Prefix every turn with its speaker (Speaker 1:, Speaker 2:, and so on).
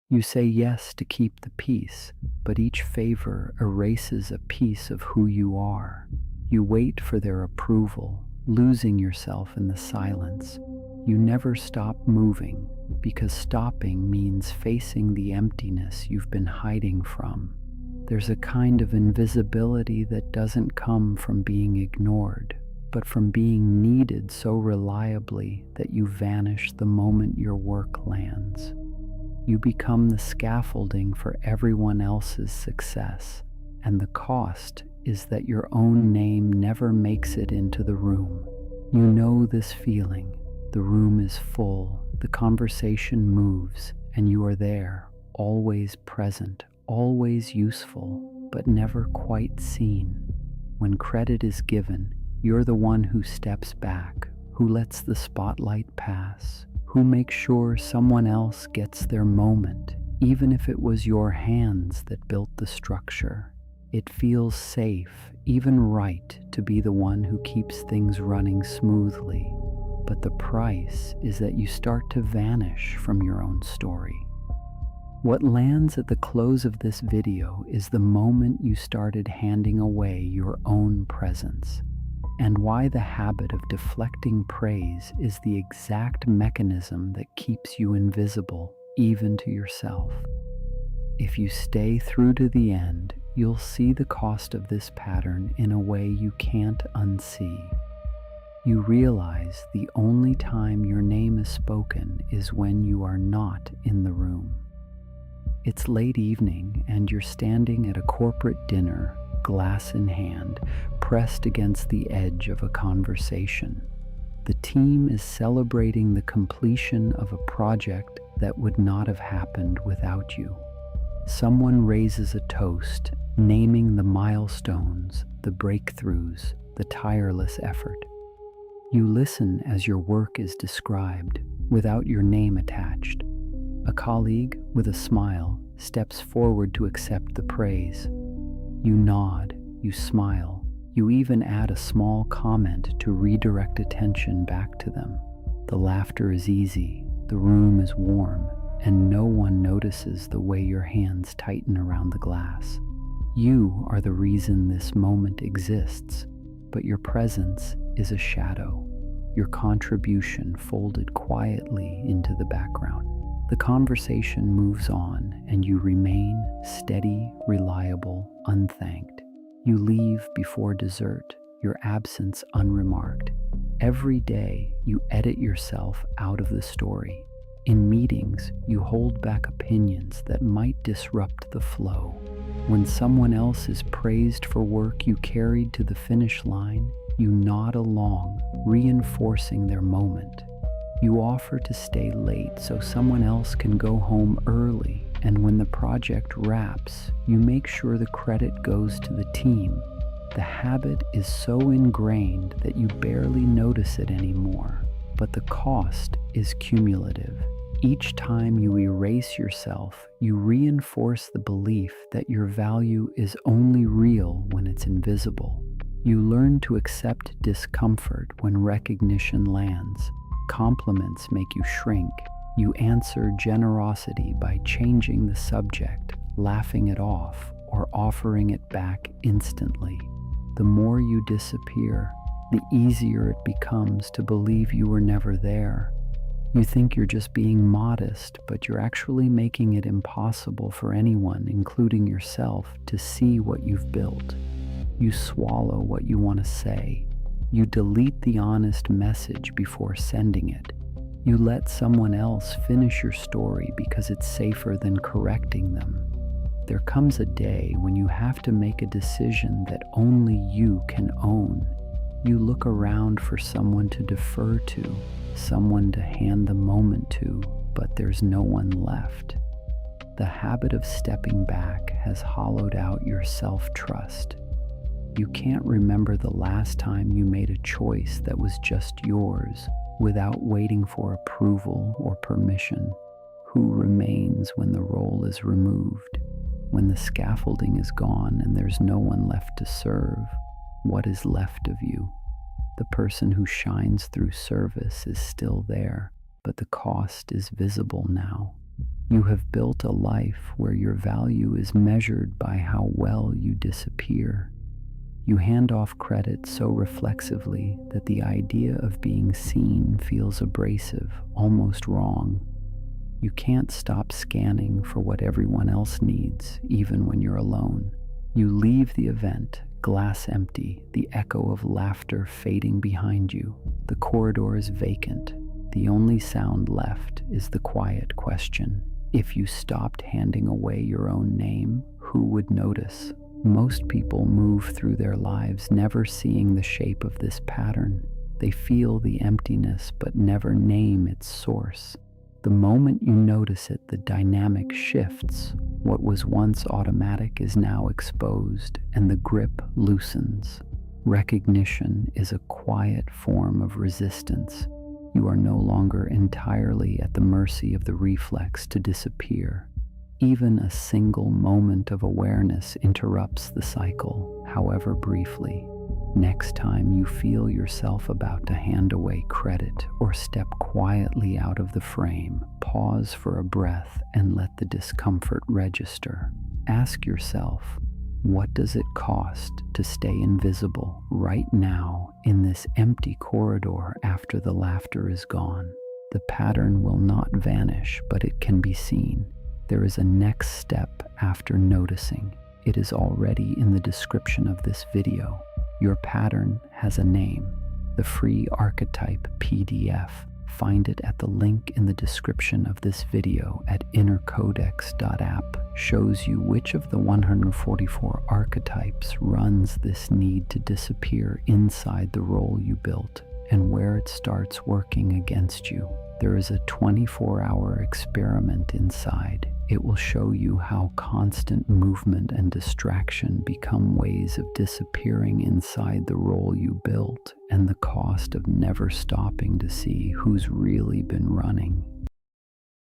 Speaker 1: You say yes to keep the peace, but each favor erases a piece of who you are. You wait for their approval, losing yourself in the silence. You never stop moving, because stopping means facing the emptiness you've been hiding from. There's a kind of invisibility that doesn't come from being ignored, but from being needed so reliably that you vanish the moment your work lands. You become the scaffolding for everyone else's success, and the cost is that your own name never makes it into the room. You know this feeling. The room is full, the conversation moves, and you are there, always present, always useful, but never quite seen. When credit is given, you're the one who steps back, who lets the spotlight pass, who makes sure someone else gets their moment, even if it was your hands that built the structure. It feels safe, even right, to be the one who keeps things running smoothly. But the price is that you start to vanish from your own story. What lands at the close of this video is the moment you started handing away your own presence, and why the habit of deflecting praise is the exact mechanism that keeps you invisible, even to yourself. If you stay through to the end, you'll see the cost of this pattern in a way you can't unsee. You realize the only time your name is spoken is when you are not in the room. It's late evening and you're standing at a corporate dinner, glass in hand, pressed against the edge of a conversation. The team is celebrating the completion of a project that would not have happened without you. Someone raises a toast, naming the milestones, the breakthroughs, the tireless effort. You listen as your work is described, without your name attached. A colleague, with a smile, steps forward to accept the praise. You nod, you smile, you even add a small comment to redirect attention back to them. The laughter is easy, the room is warm, and no one notices the way your hands tighten around the glass. You are the reason this moment exists, but your presence is a shadow, your contribution folded quietly into the background. The conversation moves on, and you remain steady, reliable, unthanked. You leave before dessert, your absence unremarked. Every day, you edit yourself out of the story. In meetings, you hold back opinions that might disrupt the flow. When someone else is praised for work you carried to the finish line, you nod along, reinforcing their moment. You offer to stay late so someone else can go home early, and when the project wraps, you make sure the credit goes to the team. The habit is so ingrained that you barely notice it anymore, but the cost is cumulative. Each time you erase yourself, you reinforce the belief that your value is only real when it's invisible. You learn to accept discomfort when recognition lands. Compliments make you shrink. You answer generosity by changing the subject, laughing it off, or offering it back instantly. The more you disappear, the easier it becomes to believe you were never there. You think you're just being modest, but you're actually making it impossible for anyone, including yourself, to see what you've built. You swallow what you want to say. You delete the honest message before sending it. You let someone else finish your story because it's safer than correcting them. There comes a day when you have to make a decision that only you can own. You look around for someone to defer to, someone to hand the moment to, but there's no one left. The habit of stepping back has hollowed out your self-trust. You can't remember the last time you made a choice that was just yours, without waiting for approval or permission. Who remains when the role is removed? When the scaffolding is gone and there's no one left to serve, what is left of you? The person who shines through service is still there, but the cost is visible now. You have built a life where your value is measured by how well you disappear. You hand off credit so reflexively that the idea of being seen feels abrasive, almost wrong. You can't stop scanning for what everyone else needs, even when you're alone. You leave the event, glass empty, the echo of laughter fading behind you. The corridor is vacant. The only sound left is the quiet question: if you stopped handing away your own name, who would notice? Most people move through their lives never seeing the shape of this pattern. They feel the emptiness but never name its source. The moment you notice it, the dynamic shifts. What was once automatic is now exposed, and the grip loosens. Recognition is a quiet form of resistance. You are no longer entirely at the mercy of the reflex to disappear. Even a single moment of awareness interrupts the cycle, however briefly. Next time you feel yourself about to hand away credit or step quietly out of the frame, pause for a breath and let the discomfort register. Ask yourself, what does it cost to stay invisible right now in this empty corridor after the laughter is gone? The pattern will not vanish, but it can be seen. There is a next step after noticing. It is already in the description of this video. Your pattern has a name, the free archetype PDF. Find it at the link in the description of this video at innercodex.app. Shows you which of the 144 archetypes runs this need to disappear inside the role you built, and where it starts working against you. There is a 24-hour experiment inside. It will show you how constant movement and distraction become ways of disappearing inside the role you built, and the cost of never stopping to see who's really been running.